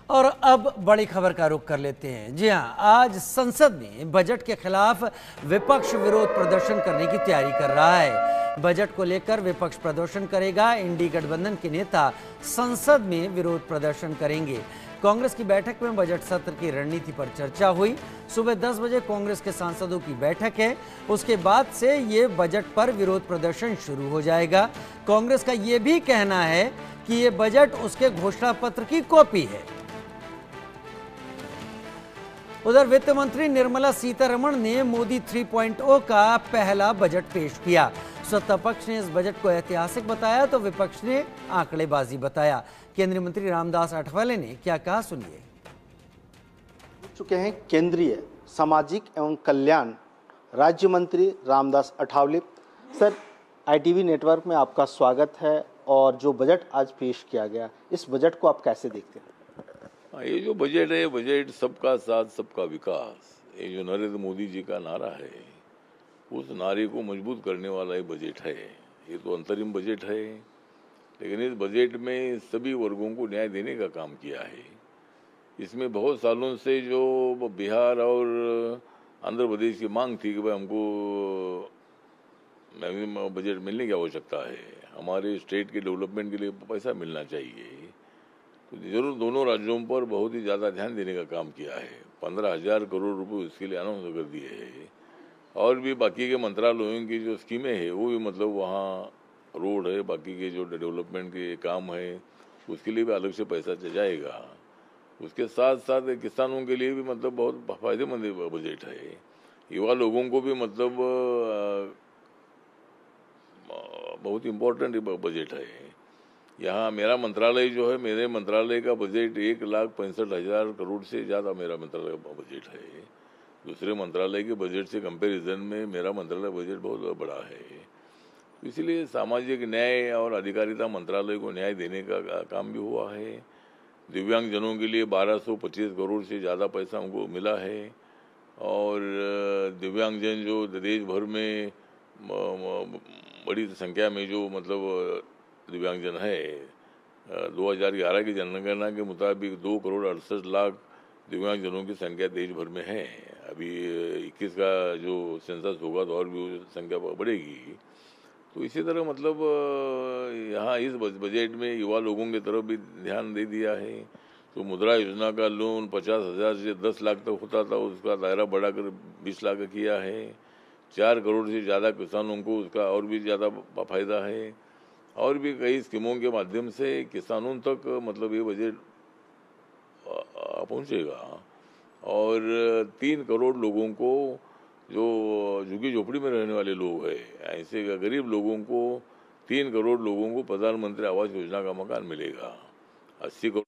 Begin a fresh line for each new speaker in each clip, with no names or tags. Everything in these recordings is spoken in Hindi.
और अब बड़ी खबर का रुख कर लेते हैं। जी हां, आज संसद में बजट के खिलाफ विपक्ष विरोध प्रदर्शन करने की तैयारी कर रहा है। बजट को लेकर विपक्ष प्रदर्शन करेगा। इंडी गठबंधन के नेता संसद में विरोध प्रदर्शन करेंगे। कांग्रेस की बैठक में बजट सत्र की रणनीति पर चर्चा हुई। सुबह 10 बजे कांग्रेस के सांसदों की बैठक है। उसके बाद से ये बजट पर विरोध प्रदर्शन शुरू हो जाएगा। कांग्रेस का ये भी कहना है कि ये बजट उसके घोषणा पत्र की कॉपी है। उधर वित्त मंत्री निर्मला सीतारमण ने मोदी 3.0 का पहला बजट पेश किया। सत्ता पक्ष ने इस बजट को ऐतिहासिक बताया तो विपक्ष ने आंकड़ेबाजी बताया। केंद्रीय मंत्री रामदास अठावले ने क्या कहा, सुनिए।
चुके हैं केंद्रीय सामाजिक एवं कल्याण राज्य मंत्री Ramdas Athawale. Sir, ITV network में आपका स्वागत है। और जो बजट आज पेश किया गया, इस बजट को आप कैसे देखते हैं?
ये जो बजट है, बजट सबका साथ सबका विकास, ये जो नरेंद्र मोदी जी का नारा है, उस नारे को मजबूत करने वाला ये बजट है। ये तो अंतरिम बजट है, लेकिन इस बजट में सभी वर्गों को न्याय देने का काम किया है। इसमें बहुत सालों से जो बिहार और आंध्र प्रदेश की मांग थी कि भाई हमको बजट मिलने की आवश्यकता है, हमारे स्टेट के डेवलपमेंट के लिए पैसा मिलना चाहिए, तो जरूर दोनों राज्यों पर बहुत ही ज़्यादा ध्यान देने का काम किया है। 15,000 करोड़ रुपए उसके लिए अनाउंस कर दिए हैं। और भी बाकी के मंत्रालयों की जो स्कीमें हैं वो भी मतलब वहाँ रोड है, बाकी के जो डेवलपमेंट के काम है उसके लिए भी अलग से पैसा जाएगा। उसके साथ साथ किसानों के लिए भी मतलब बहुत फायदेमंद बजट है। युवा लोगों को भी मतलब बहुत इम्पोर्टेंट बजट है। यहाँ मेरा मंत्रालय जो है, मेरे मंत्रालय का बजट 1,65,000 करोड़ से ज़्यादा मेरा मंत्रालय का बजट है। दूसरे मंत्रालय के बजट से कंपैरिजन में मेरा मंत्रालय बजट बहुत बड़ा है। इसलिए सामाजिक न्याय और अधिकारिता मंत्रालय को न्याय देने का काम भी हुआ है। दिव्यांगजनों के लिए 1,225 करोड़ से ज़्यादा पैसा हमको मिला है। और दिव्यांगजन जो देश भर में बड़ी संख्या में जो मतलब दिव्यांगजन है, 2011 की जनगणना के मुताबिक 2,68,00,000 दिव्यांगजनों की संख्या देश भर में है। अभी 21 का जो सेंसस होगा तो और भी संख्या बढ़ेगी। तो इसी तरह मतलब यहाँ इस बजट में युवा लोगों की तरफ भी ध्यान दे दिया है। तो मुद्रा योजना का लोन 50,000 से 10 लाख तक होता था, उसका दायरा बढ़ाकर 20 लाख किया है। 4 करोड़ से ज़्यादा किसानों को उसका और भी ज़्यादा फायदा है। और भी कई स्कीमों के माध्यम से किसानों तक मतलब ये बजट पहुंचेगा। और 3 करोड़ लोगों को जो झुग्गी झोपड़ी में रहने वाले लोग हैं, ऐसे गरीब लोगों को 3 करोड़ लोगों को प्रधानमंत्री आवास योजना का मकान मिलेगा। 80 करोड़।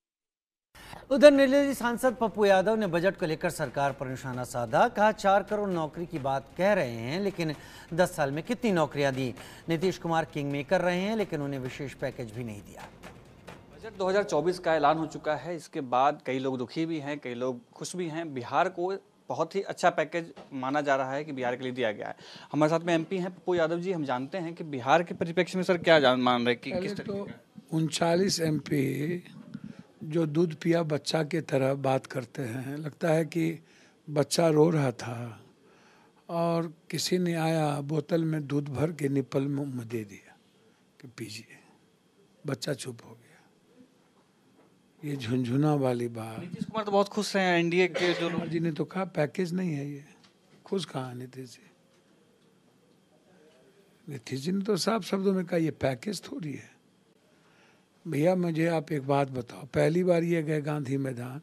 उधर निर्दलीय सांसद पप्पू यादव ने बजट को लेकर सरकार पर निशाना साधा। कहा 4 करोड़ नौकरी की बात कह रहे हैं, लेकिन 10 साल में कितनी नौकरियां दी। नीतीश कुमार किंग मेकर रहे हैं, लेकिन उन्हें विशेष पैकेज भी नहीं दिया।
बजट 2024 का ऐलान हो चुका है। इसके बाद कई लोग दुखी भी हैं, कई लोग खुश भी हैं। बिहार को बहुत ही अच्छा पैकेज माना जा रहा है कि बिहार के लिए दिया गया है। हमारे साथ में MP हैं पप्पू यादव जी। हम जानते हैं कि बिहार के परिप्रेक्ष्य में सर क्या मान रहे कि किस तरह?
39 MP जो दूध पिया बच्चा के तरह बात करते हैं। लगता है कि बच्चा रो रहा था और किसी ने आया बोतल में दूध भर के निप्पल में दे दिया कि पीजिए। बच्चा चुप हो गया। ये झुनझुना वाली बात।
नीतीश कुमार तो बहुत खुश हैं। NDA के जो
जी ने तो कहा पैकेज नहीं है ये। खुश कहाँ नीतीश जी? नीतीश जी ने तो साफ शब्दों में कहा ये पैकेज थोड़ी है। भैया मुझे आप एक बात बताओ, पहली बार ये गए गांधी मैदान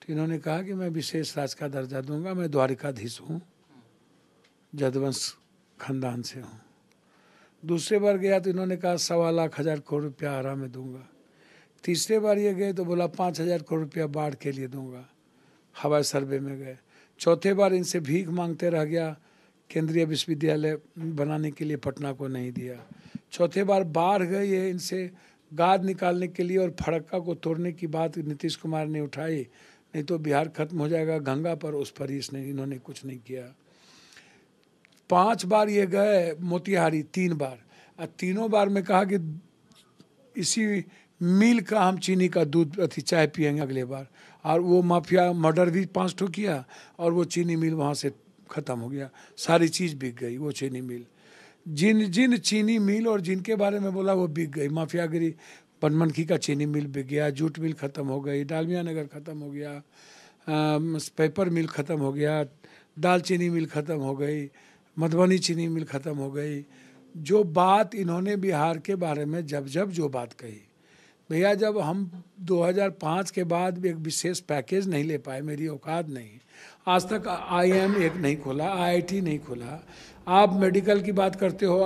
तो इन्होंने कहा कि मैं विशेष राज का दर्जा दूंगा, मैं द्वारिकाधीश हूँ, जदवंश खानदान से हूँ। दूसरे बार गया तो इन्होंने कहा 1,15,000 करोड़ रुपया आरा में दूंगा। तीसरे बार ये गए तो बोला 5,000 करोड़ रुपया बाढ़ के लिए दूंगा। हवाई सर्वे में गए। चौथे बार इनसे भीख मांगते रह गया, केंद्रीय विश्वविद्यालय बनाने के लिए पटना को नहीं दिया। चौथे बार बाढ़ गए ये इनसे गाद निकालने के लिए और फड़क्का को तोड़ने की बात नीतीश कुमार ने उठाई, नहीं तो बिहार खत्म हो जाएगा गंगा पर, उस पर इन्होंने कुछ नहीं किया। 5 बार ये गए मोतिहारी, 3 बार, और तीनों बार में कहा कि इसी मिल का हम चीनी का दूध अथी चाय पियेंगे अगले बार। और वो माफिया मर्डर भी 5 ठो किया और वो चीनी मिल वहाँ से ख़त्म हो गया, सारी चीज़ बिक गई। वो चीनी मिल जिन चीनी मिल और जिनके बारे में बोला वो बिक गई। माफियागिरी, बनमनखी का चीनी मिल बिक गया, जूट मिल ख़त्म हो गई, डालमिया नगर ख़त्म हो गया, पेपर मिल ख़त्म हो गया, दाल चीनी मिल ख़त्म हो गई, मधुबनी चीनी मिल ख़त्म हो गई। जो बात इन्होंने बिहार के बारे में जब जो बात कही, भैया जब हम 2005 के बाद एक विशेष पैकेज नहीं ले पाए, मेरी औकात नहीं, आज तक IIM एक नहीं खोला, IIT नहीं खोला, आप मेडिकल की बात करते हो